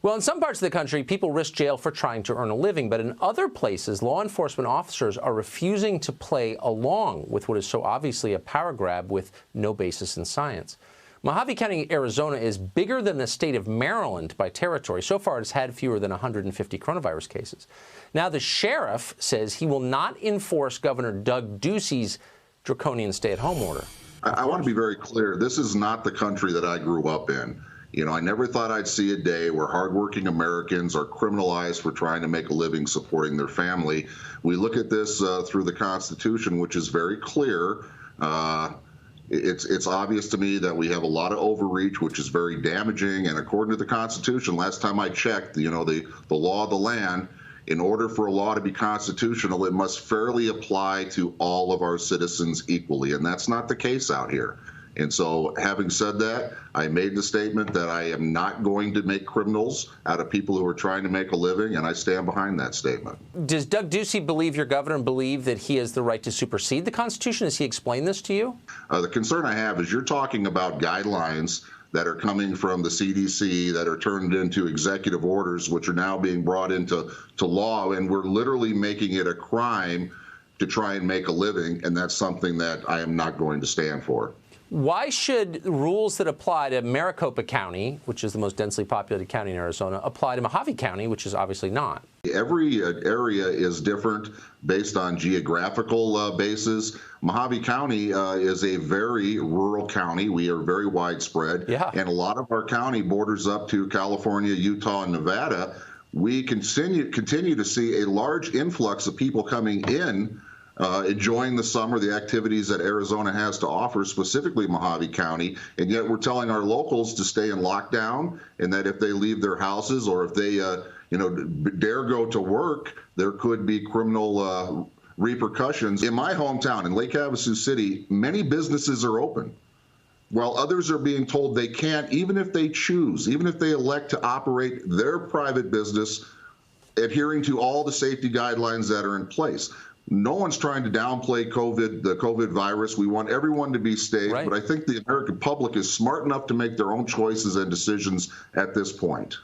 Well, in some parts of the country, people risk jail for trying to earn a living, but in other places, law enforcement officers are refusing to play along with what is so obviously a power grab with no basis in science. Mohave County, Arizona is bigger than the state of Maryland by territory. So far, it's had fewer than 150 coronavirus cases. Now, the sheriff says he will not enforce Governor Doug Ducey's draconian stay-at-home order. I want to be very clear. This is not the country that I grew up in. You know, I never thought I'd see a day where hardworking Americans are criminalized for trying to make a living supporting their family. We look at this through the Constitution, which is very clear. It's obvious to me that we have a lot of overreach, which is very damaging. And according to the Constitution, last time I checked, you know, the law of the land, in order for a law to be constitutional, it must fairly apply to all of our citizens equally. And that's not the case out here. And so, having said that, I made the statement that I am not going to make criminals out of people who are trying to make a living, and I stand behind that statement. Does Doug Ducey believe your governor and believe that he has the right to supersede the Constitution? Has he explained this to you? The concern I have is you're talking about guidelines that are coming from the CDC that are turned into executive orders, which are now being brought into law, and we're literally making it a crime to try and make a living, and that's something that I am not going to stand for. Why should rules that apply to Maricopa County, which is the most densely populated county in Arizona, apply to Mohave County, which is obviously not? Every area is different based on geographical basis. Mohave County is a very rural county. We are very widespread. Yeah. And a lot of our county borders up to California, Utah, and Nevada. We continue to see a large influx of people coming in, enjoying the summer, the activities that Arizona has to offer, specifically Mohave County, and yet we're telling our locals to stay in lockdown, and that if they leave their houses or if they dare go to work, there could be criminal repercussions. In my hometown, in Lake Havasu City, many businesses are open, while others are being told they can't, even if they choose, even if they elect to operate their private business, adhering to all the safety guidelines that are in place. No one's trying to downplay the COVID virus. We want everyone to be safe, right. But I think the American public is smart enough to make their own choices and decisions at this point.